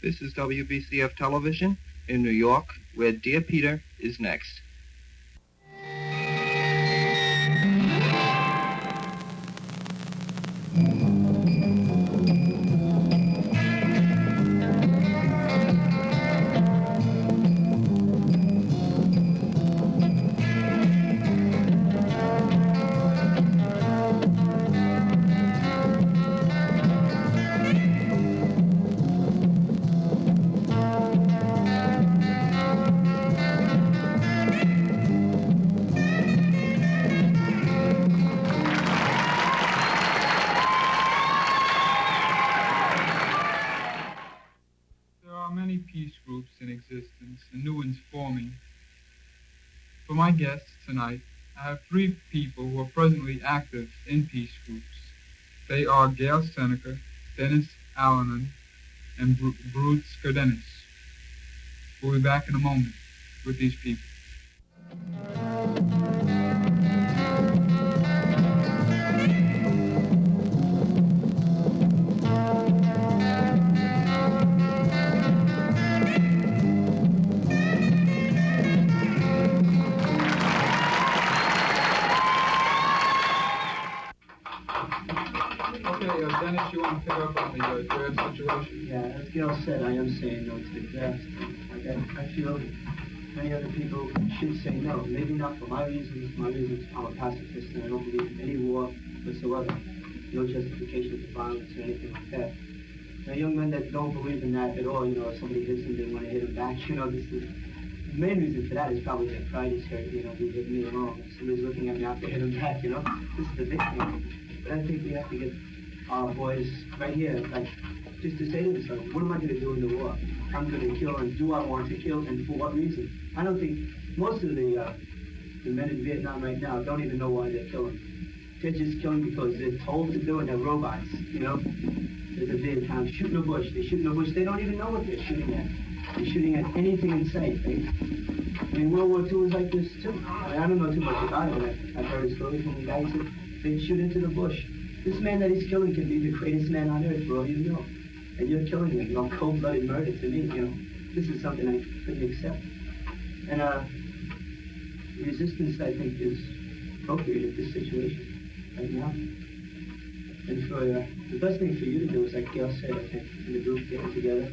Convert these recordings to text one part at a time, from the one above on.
This is WBCF Television in New York, where Dear Peter is next. Peace groups in existence and new ones forming. For my guests tonight, I have three people who are presently active in peace groups. They are Gail Seneca, Dennis Allanan, and Bruce Skardenis. We'll be back in a moment with these people. Dennis, you want to pick up on the draft situation? Yeah, as Gail said, I am saying no to the draft. I feel many other people should say no. Maybe not for my reasons. My reasons, I'm a pacifist and I don't believe in any war whatsoever. No justification for violence or anything like that. There are young men that don't believe in that at all. If somebody hits them, they want to hit them back. The main reason for that is probably their pride is hurt. They hit me wrong. If somebody's looking at me, I have to hit them back, This is the big thing. But I think we have to get our boys right here, just to say to themselves, what am I going to do in the war? I'm going to kill, and do I want to kill, and for what reason? I don't think most of the men in Vietnam right now don't even know why they're killing. They're just killing because they're told to do it, they're robots, There's a Vietnam shooting a bush, they shoot in a bush, they don't even know what they're shooting at. They're shooting at anything in sight, World War II was like this too. I don't know too much about it, but I've heard a story from the guys that they'd shoot into the bush. This man that he's killing could be the greatest man on earth, for all you know. And you're killing him, cold-blooded murder to me, This is something I couldn't accept. And resistance, I think, is appropriate in this situation right now. And for the best thing for you to do is, like Gail said, I think, in the group getting together,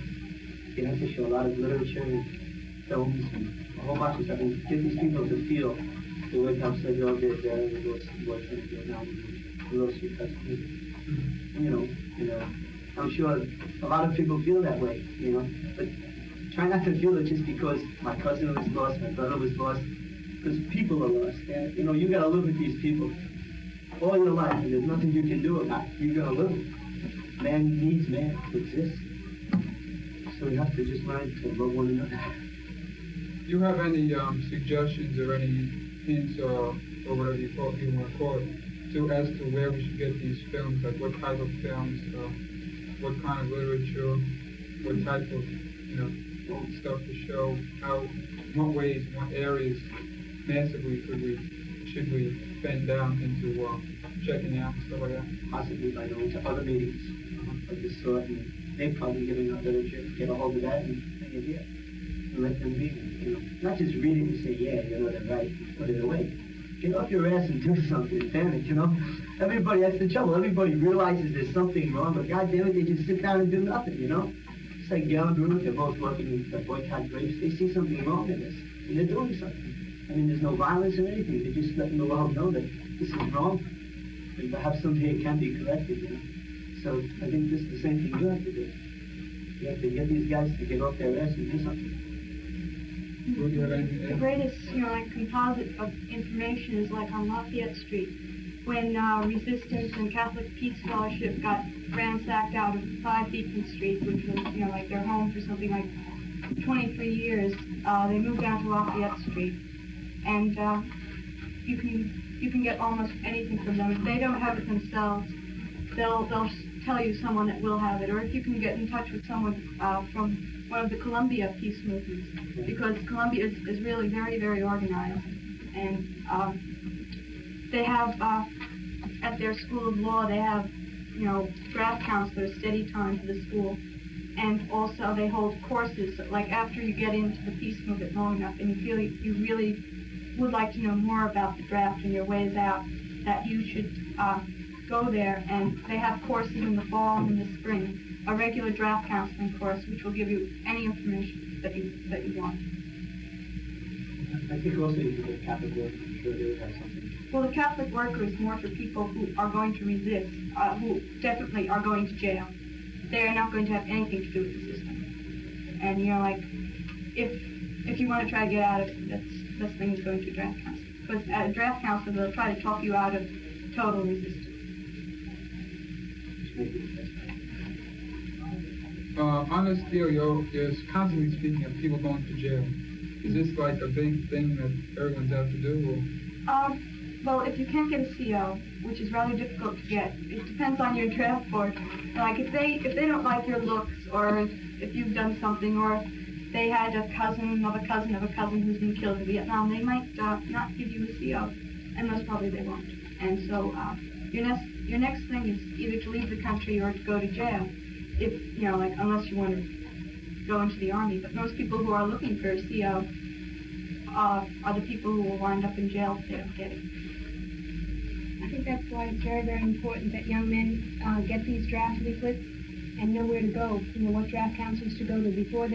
you have to show a lot of literature and films and a whole bunch of stuff, and get these people to feel the way Tom Slegall did with those in Vietnam. I'm sure a lot of people feel that way, but try not to feel it just because my cousin was lost, my brother was lost, because people are lost. And, you got to live with these people all your life, and there's nothing you can do about it. You got to live with it. Man needs man to exist. So we have to just learn to love one another. Do you have any suggestions or any hints or whatever you want to call it, as to where we should get these films, like what type of films, what kind of literature, what type of, stuff to show, in what ways, in what areas massively should we bend down into checking out and stuff like that? Possibly by going to other meetings of this sort, and they're probably giving out literature, get a hold of that and bring it here, and let them read it, Not just read it and say, yeah, they're right, and put it away. Get off your ass and do something, damn it, Everybody, that's the trouble. Everybody realizes there's something wrong, but goddamn it, they just sit down and do nothing, It's like Gail and Bruce, they're both working in the boycott grapes. They see something wrong in this, and they're doing something. There's no violence or anything. They're just letting the world know that this is wrong, and perhaps someday it can be corrected, So I think this is the same thing you have to do. You have to get these guys to get off their ass and do something. The greatest, composite of information is like on Lafayette Street, when Resistance and Catholic Peace Fellowship got ransacked out of 5 Beacon Street, which was, like their home for something like 23 years. They moved down to Lafayette Street, and you can get almost anything from them. If they don't have it themselves, they'll tell you someone that will have it, or if you can get in touch with someone from one of the Columbia peace movements, because Columbia is really very, very organized, and they have, at their school of law, they have, draft counselors, steady time for the school, And also they hold courses, like after you get into the peace movement long enough and you feel you really would like to know more about the draft and your ways out, that you should go there. And they have courses in the fall and in the spring, a regular draft counseling course, which will give you any information that you want. I think also you can get Catholic work. I'm sure they would have something. Well, the Catholic worker is more for people who are going to resist, who definitely are going to jail. They are not going to have anything to do with the system. And like, if you want to try to get out of it, that's the best thing is going to a draft counselor. Because at a draft counselor, they'll try to talk you out of total resistance. On this deal, you're constantly speaking of people going to jail. Is this like a big thing that everyone's out to do? Or? Well, if you can't get a CO, which is rather difficult to get, it depends on your draft board. Like if they don't like your looks, or if you've done something, or they had a cousin of a cousin of a cousin who's been killed in Vietnam, they might not give you a CO, and most probably they won't. And so your next thing is either to leave the country or to go to jail. If like unless you want to go into the army. But most people who are looking for a CO are the people who will wind up in jail if they don't get it. I think that's why it's very, very important that young men get these draft leaflets and know where to go, what draft counselors to go to before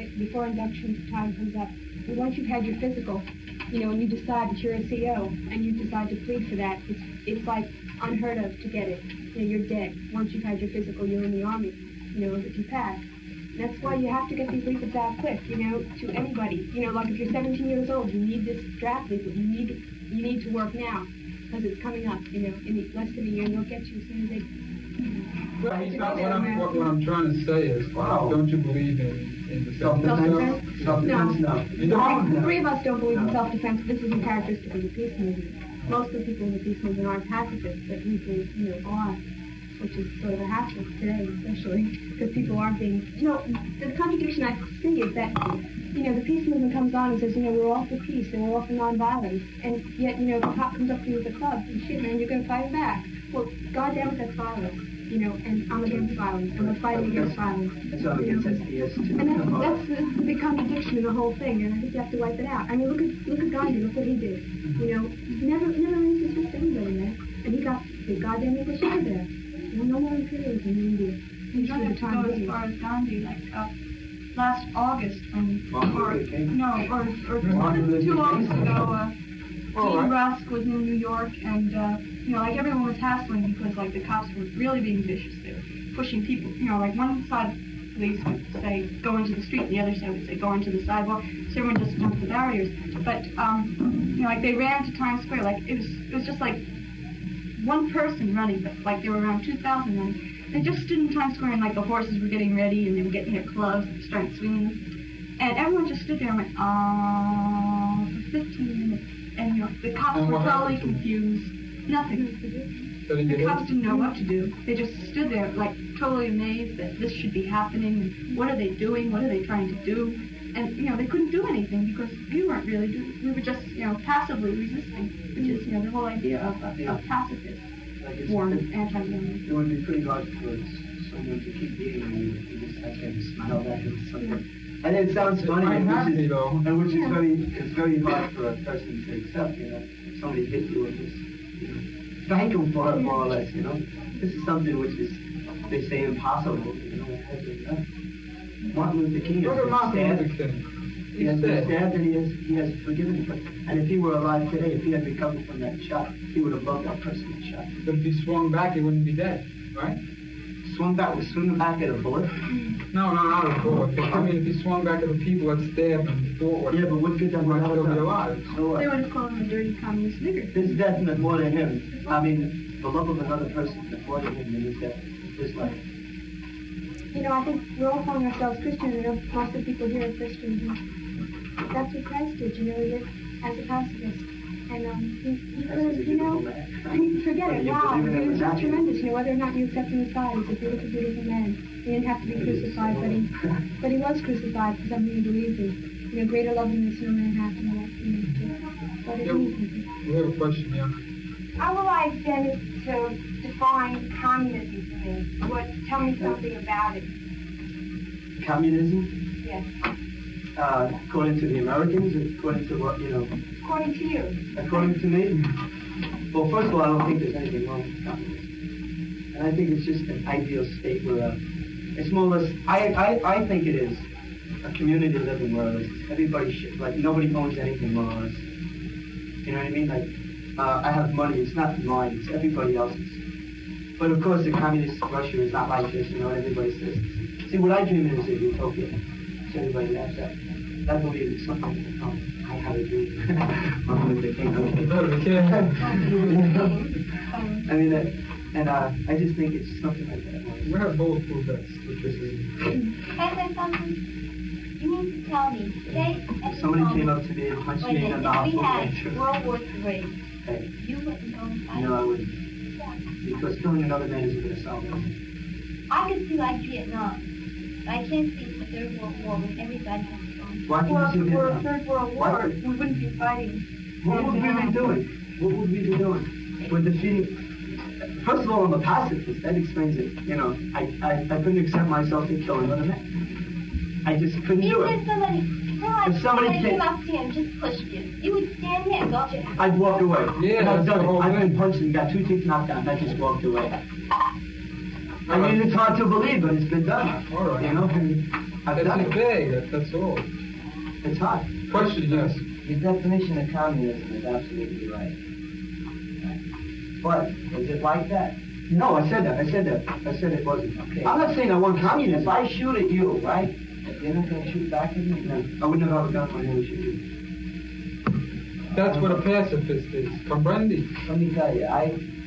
induction time comes up. And once you've had your physical, and you decide that you're a CO and you decide to plead for that, it's like unheard of to get it. You're dead. Once you've had your physical, you're in the army, if you pass. That's why you have to get these leaflets out quick, to anybody. Like if you're 17 years old, you need this draft leaflet. You need to work now, because it's coming up, in less than a year, and they'll get you as soon as they... Well, what I'm trying to say is, don't you believe in the self-defense? Self-defense, no. You don't? The three of us don't believe in self-defense. This isn't characteristic of the peace movement. Most of the people in the peace movement aren't pacifists, but usually, are. Which is sort of a hassle today, especially, because people aren't being... the contradiction I see is that, the peace movement comes on and says, we're all for peace and we're all for nonviolence, and yet, the cop comes up to you with a club, and shit, man, you're going to fight back. Well, goddamn it, that's violence, and I'm against violence, and we're fighting against violence. That's all against SDS, too. And that's the big contradiction in the whole thing, and I think you have to wipe it out. I mean, look at Gandhi, look what he did. Never raised his fist to anybody, man, and he got the goddamn English over there. No more imperialism in India. You don't have to go as far as Gandhi, like last August, when, or 2 August ago, Dean Rusk was in New York, and like everyone was hassling because like the cops were really being vicious. They were pushing people. Like one side of the police would say go into the street, and the other side would say go into the sidewalk. So everyone just jumped the barriers. But like they ran to Times Square. Like it was just like one person running, but like there were around 2,000 running. They just stood in Times Square and like the horses were getting ready and they were getting their clubs and starting swinging them. And everyone just stood there and went, for 15 minutes. And the cops were totally confused. Nothing. The cops didn't know what to do. They just stood there like totally amazed that this should be happening. And what are they doing? What are they trying to do? And they couldn't do anything because we weren't really doing. We were just passively resisting, which is the whole idea of pacifist form of anti-government. It would be pretty hard for someone to keep beating you if you just sat there and smiled at him or something. And it sounds funny, which is very hard for a person to accept. Somebody hit you and just thank him for it, more or less. This is something which is, they say, impossible. Martin Luther King has been stabbed. He has been stabbed and he has forgiven him. And if he were alive today, if he had recovered from that shot, he would have loved that person that shot. But if he swung back, he wouldn't be dead, right? Swung back at a bullet? No, not at a bullet. I mean, if he swung back at the people that stabbed him before, yeah, but what good that would still be alive. So they would have called him a dirty communist nigger. His death meant more to him. I mean, the love of another person meant more to him than his death, his life. I think we're all calling ourselves Christians, and most of the people here are Christians. And that's what Christ did, he did as a pacifist. And he could have, forget it, wow, he was so tremendous, whether or not you accept him as God, he's a beautiful, beautiful man. He didn't have to be crucified, but he was crucified for something he believed in. Greater love than this no man hath, We have a question, yeah. I would like Dennis to define communism for me. Tell me something about it. communism, Yes. according to the Americans, according to what, According to you. according to me? Well, first of all, I don't think there's anything wrong with communism. And I think it's just an ideal state where it's more or less, I think it is a community living where everybody should, like, nobody owns anything more or less. You know what I mean? Like, I have money, it's not mine, it's everybody else's. But of course, the communist Russia is not like this, what everybody says. See, what I dream in is a utopia. So everybody laughs at. I believe it's something to come. I have a dream. I'm with the kingdom. I mean, I just think it's something like that. We have both proof that's what you're saying. Can I say something? You mean to tell me today at Somebody home, came up to me and punched wait me a in the minute, mouth. if we had World War III, Hey, you wouldn't go and fight? no, I wouldn't. Because killing another man isn't going to solve it. I could see like Vietnam, but I can't see the Third World War when everybody has gone. Why Well, can't if you it were a Vietnam? Third World Why War, could- we wouldn't be fighting. What would we be doing? What would we be doing? We're defeating. First of all, I'm a pacifist. That explains it. I couldn't accept myself to kill another man. I just couldn't do Even it. if somebody, If somebody came came- up to you and just pushed you, you would stand there and go, I'd walk away. Yeah, And I've that's done the it. whole I've been thing. punched and got 2 teeth knocked out. And I just walked away. I mean, it's hard to believe, but it's been done. All right. And I've done That's it. vague, that's all. It's hard. Question, yes. Your definition of communism is absolutely right. But is it like that? No, I said that. I said it wasn't. Okay. I'm not saying I want If communism. I shoot at you, right? You're not going to shoot back at me? No, I would never have a gun if I knew shoot you. That's what a pacifist is. Comprendi? Let me tell you,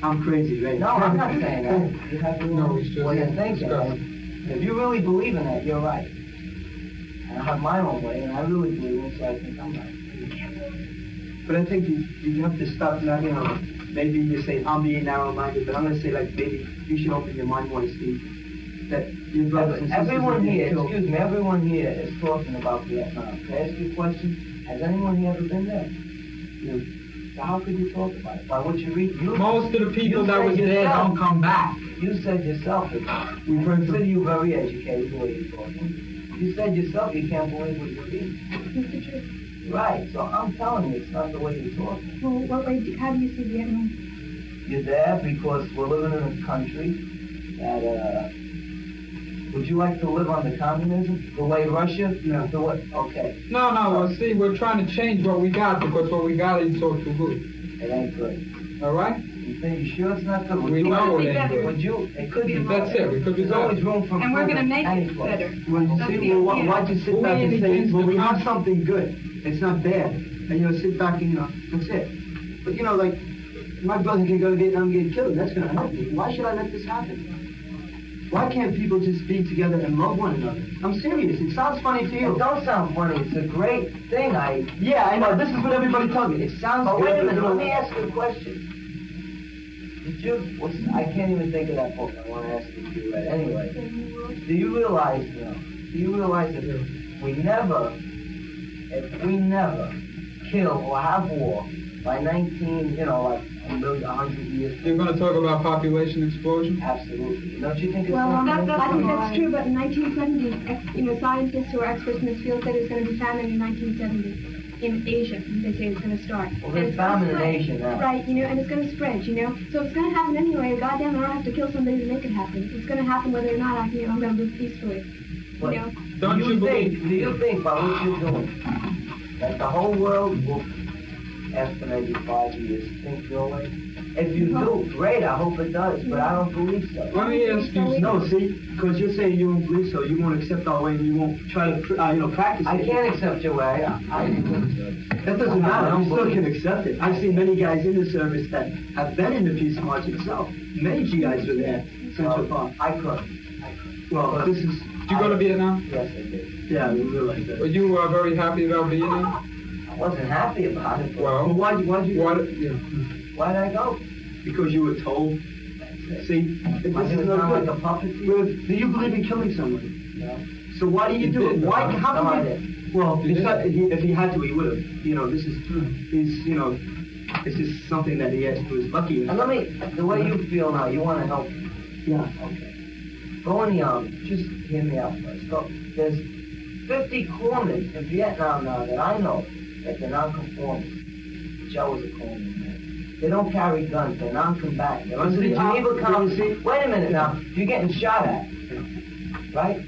I'm crazy, right? No, I'm not saying that. You have your No, own he's just way of thinking. discussing. If you really believe in that, you're right. And I have my own way, and I really believe in it, so I think I'm right. But I think you have to stop now, maybe you say I'm being narrow-minded, but I'm going to say, like, maybe you should open your mind more to see that your brothers and sisters Everyone are getting here, killed. excuse me, everyone here is talking about Vietnam. Can I ask you a question? Has anyone here ever been there? No. So how could you talk about it? By what you read? You, Most of the people you that said was there yourself- don't come back. You said yourself that We've I heard consider from... you very educated the way you're talking. You said yourself you can't believe what you read. It's the truth. Right, so I'm telling you, it's not the way you're talking. Well, what way, how do you see Vietnam? You're there because we're living in a country that, would you like to live under communism? The way Russia? No. The way, okay, No, well, see, we're trying to change what we got because what we got ain't so too good. it ain't good. All right? You think you sure it's not good? Would We you, know it ain't better. good. would you, it could be That's better. it, we could be There's always better. room for And we're gonna make improvement it any place. better. Well, you That's see, the well, idea. why'd you sit Well, back we and ain't say, against well, the we have country. something good. It's not bad. And, sit back and, that's it. But, like, my brother can go to Vietnam and get killed. That's going to help me. Why should I let this happen? Why can't people just be together and love one another? I'm serious. It sounds funny to It you. don't sound funny, it's a great thing, Yeah, I know. This is what everybody tells me. It sounds But good. wait a but minute, you let know- me ask you a question. Did you, I can't even think of that book, I want to ask you if you read it. Anyway, do you realize that if we never kill or have war by 19, like 100 years, You're going to talk about population explosion? absolutely. Don't you think it's Well, something? I think that's true, but in 1970, scientists who are experts in this field said it's going to be famine in 1970 in Asia. They say it's going to start. Well, And there's it's gonna famine in spread. Asia now. Right, and it's going to spread, So it's going to happen anyway. Goddamn, I don't have to kill somebody to make it happen. It's going to happen whether or not I'm going to live peacefully. But Don't you believe? Do you think by what you're doing that the whole world will, after maybe 5 years, think your way? If you do, great, I hope it does, but I don't believe so. Let me ask you No, see, because you're saying you don't believe so, you won't accept our way and you won't try to, practice I it. can't accept your way. That doesn't matter. You still can accept it. I've seen many guys in the service that have been in the Peace March itself. Many GIs were there, Central Park. I could. Well, this is, Did you go to Vietnam? Yes, I did. yeah, we realize Were that. you very happy about Vietnam? I wasn't happy about it, but Well, Well, why'd you? yeah. why'd I go? Because you were told. See, this Am I is gonna no sound good. like a puppet to you? Well, do you believe in killing somebody? No. So why do you do it? did, Why? no. How No, I come? didn't. Well, You did? if he had to, he would have. This is something that he was lucky. And let me, the way you feel now, you want to help me. Yeah. Okay. Go in the army. Just hear me out first. Go. There's 50 corpsmen in Vietnam now that I know that they're non-conformists. Joe was a corpsman, man. They don't carry guns. They're non-combatant. They're under the Geneva Convention. Wait a minute now. You're getting shot at, right?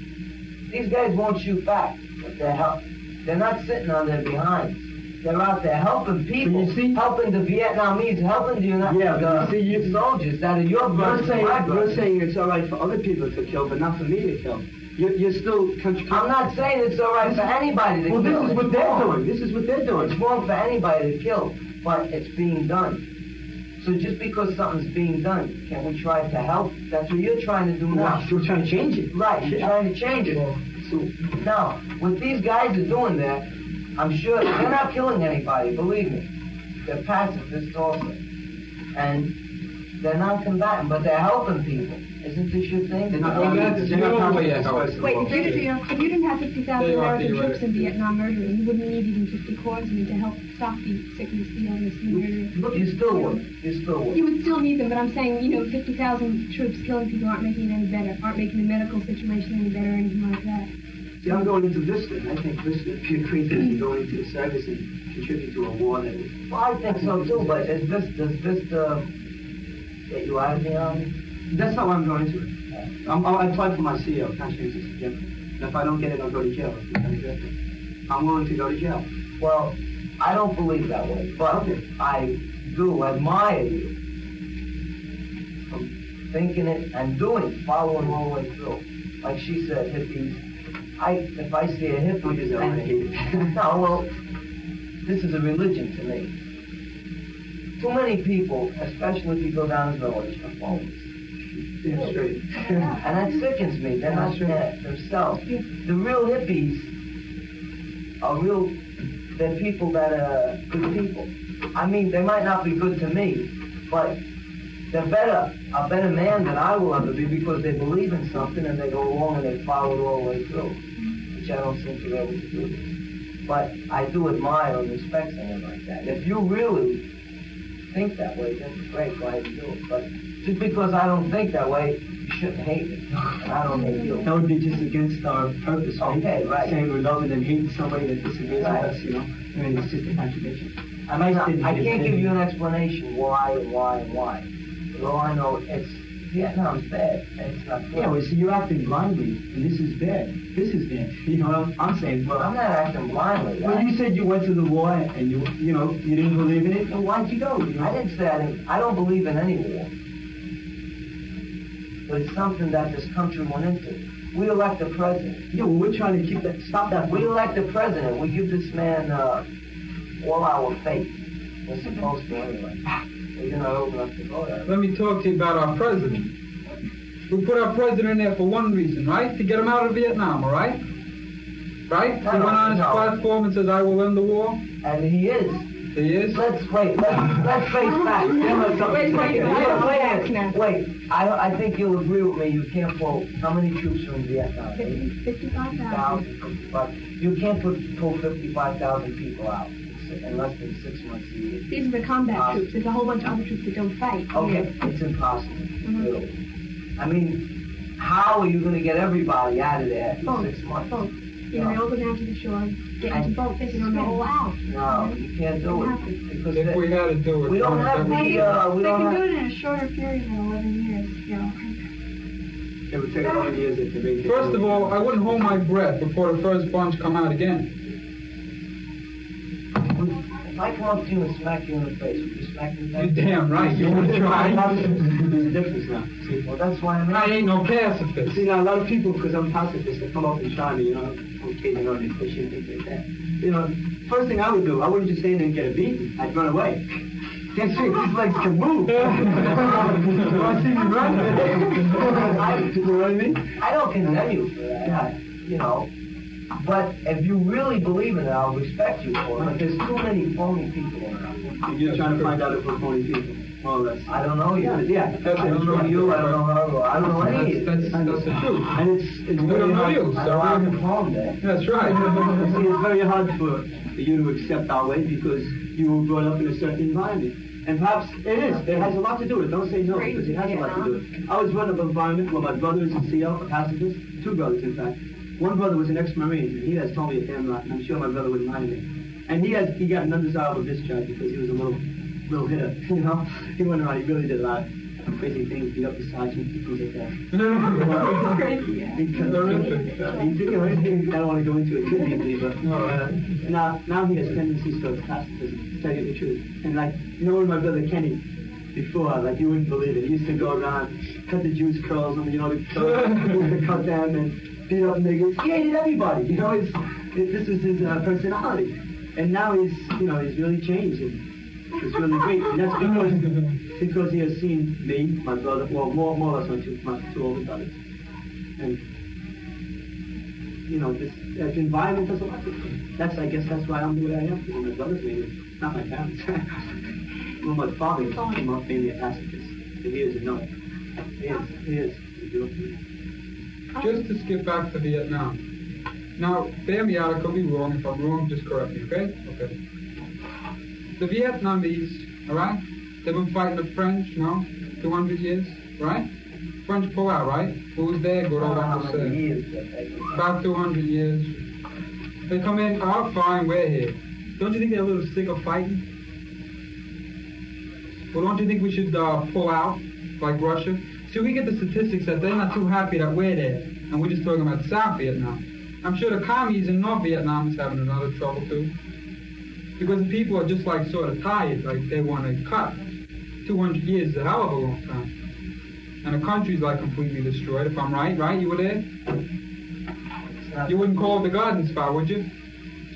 These guys won't shoot back. But they're not sitting on their behinds. They're out there helping people, helping the Vietnamese, helping the soldiers that are your brothers and my brothers. You're saying it's all right for other people to kill, but not for me to kill. You're still... I'm not saying it's all right for anybody to kill. Well, this is what they're doing. This is what they're doing. It's wrong for anybody to kill, but it's being done. So just because something's being done, can we try to help? That's what you're trying to do now. You're trying to change it. Right, you're trying to change it. So now, what these guys are doing there, I'm sure they're not killing anybody, believe me. They're pacifists also. And they're non-combatant, but they're helping people. Isn't this your thing? They're not pacifists. Wait, if you didn't have 50,000 American troops in Vietnam murdering, you wouldn't need even 50 corpsmen to help stop the sickness, the illness, the murder. Look, you still would. You would still need them, but I'm saying, 50,000 troops killing people aren't making it any better, aren't making the medical situation any better or anything like that. See, I'm going into Vista, and I think Vista, if you're crazy to go into the service and contribute to a war that would... Well, I think so too, but does Vista get you out of the army? That's not what I'm going to. I applied for my CO, conscientious objection. And if I don't get it, I'll go to jail. I'm willing to go to jail. Well, I don't believe that way, but I do admire you from thinking it and doing it, following all the way through. Like she said, hippies. If I see a hippie, I hate it. No, well, this is a religion to me. Too many people, especially if you go down the village, are phonies. Damn straight. And that sickens me. They're not themselves. The real hippies are they're people that are good people. I mean, they might not be good to me, but they're a better man than I will ever be because they believe in something and they go along and they follow it all the way through, which I don't seem to be able to do this. But I do admire and respect someone like that. If you really think that way, then great, go ahead and do it. But just because I don't think that way, you shouldn't hate me. And I don't hate you. That would be just against our purpose, right? Okay, right. Saying we're loving and hating somebody that disagrees with us, I mean, it's just a contradiction. I can't give you an explanation why and why and why. But all I know, Vietnam's bad, and it's not good. Yeah, well, see, you're acting blindly, and this is bad. This is bad. You know what I'm saying? Well, I'm not acting blindly. Well, you said you went to the war, and you didn't believe in it, then why'd you go? I didn't say I don't believe in any war. But it's something that this country went into. We elect a president. Yeah, well, we're trying to stop that. We elect a president. We give this man all our faith. We're supposed to anyway. We're going to open up the vote. Let me talk to you about our president. We put our president in there for one reason, right? To get him out of Vietnam, all right? Right? He went on his platform and says, I will end the war. And he is. He is? Let's face facts. Wait. I think you'll agree with me. You can't pull, how many troops are in Vietnam? 55,000. 55. You can't pull 55,000 people out in less than 6 months a year. These are the combat troops. There's a whole bunch of other troops that don't fight. Okay, it's impossible, really. I mean, how are you going to get everybody out of there in 6 months? Both. They all go down to the shore, get into boats, and they're all out. No, you can't do it. Because if we had to do it, we don't have the, They can do it in a shorter period than 11 years, It would take 11 years to make it. First of all, I wouldn't hold my breath before the first bunch come out again. If I come up to you and smack you in the face, would you smack me in the face? You're damn right, you want to try. There's a difference now. See? Well, that's why I ain't no pacifist. See, now a lot of people, because I'm pacifist, they come up and try me, okay, they push you and things like that. First thing I would do, I wouldn't just stay there and get a beating. I'd run away. Can't see, these legs can move. You want to see me run? You know what I mean? I don't condemn you for that, But if you really believe in it, I'll respect you for it. But there's too many phony people around. You're trying to find out if we're phony people. More or less. I don't know you. Yeah. I don't know you. I don't know her. I don't know any of you. That's the truth. And it's We very don't know hard. you, I know I'm so from home there. that's right. See, it's very hard for you to accept our way because you were brought up in a certain environment. And perhaps it is. It has a lot to do with it. Don't say no, because it has a lot to do with it. I was brought up in an environment where my brother is a CO, a pacifist, 2 brothers in fact. One brother was an ex-Marine, and he has told me a damn lot, and I'm sure my brother wouldn't lie to me. And he got an undesirable discharge because he was a little hitter, you know? He went around, he really did a lot of crazy things, beat up the sergeant, things like that. He did everything, I don't want to go into it too deeply, but now he has tendencies towards pacifism, to tell you the truth. And like, knowing my brother Kenny before, like you wouldn't believe it. He used to go around, cut the Jews' curls, and you know, to cut them and beat up niggas. He hated everybody, you know, this was his personality. And now he's really changed, and it's really great. And that's because he has seen me, my brother, well, more or less my two older brothers. And, you know, this environment does a lot to me. I guess that's why I'm the way I am, because my brothers made me, not my parents. Well, my father came up mainly a pacifist, and he is a no. He is. Just to skip back to Vietnam. Now, bear me out, I could be wrong. If I'm wrong, just correct me, okay? Okay. The Vietnamese, alright? They've been fighting the French, no? 200 years, right? French pull out, right? Who was there? Good old Uncle Sam. About 200 years. They come in, oh, fine, we're here. Don't you think they're a little sick of fighting? Well, don't you think we should pull out, like Russia? See, we get the statistics that they're not too happy that we're there, and we're just talking about South Vietnam. I'm sure the commies in North Vietnam is having another trouble too. Because the people are just like sort of tired, like they want to cut. 200 years is a hell of a long time. And the country's like completely destroyed, if I'm right? You were there? You wouldn't call it the garden spot, would you?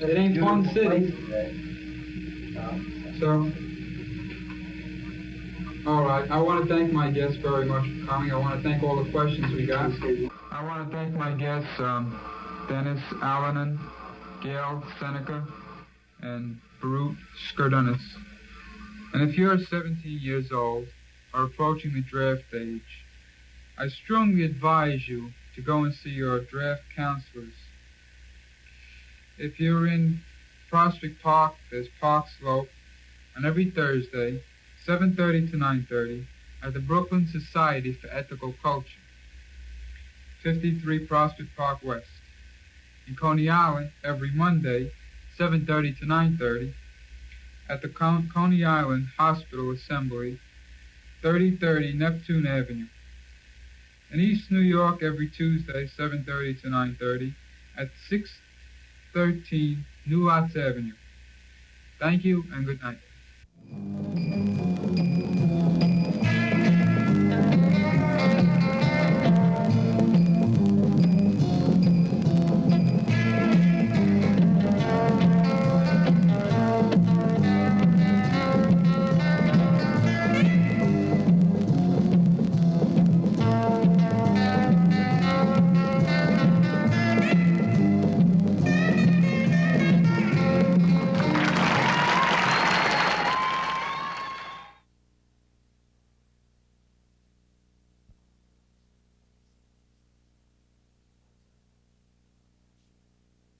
It ain't fun city. So, alright, I want to thank my guests very much for coming. I want to thank all the questions we got. I want to thank my guests, Dennis Allanen, Gail Seneca, and Barut Skurdunis. And if you're 17 years old or approaching the draft age, I strongly advise you to go and see your draft counselors. If you're in Prospect Park, there's Park Slope, on every Thursday, 7:30 to 9:30, at the Brooklyn Society for Ethical Culture, 53 Prospect Park West. In Coney Island, every Monday, 7:30 to 9:30, at the Coney Island Hospital Assembly, 3030 Neptune Avenue. In East New York, every Tuesday, 7:30 to 9:30, at 613 New Lots Avenue. Thank you and good night.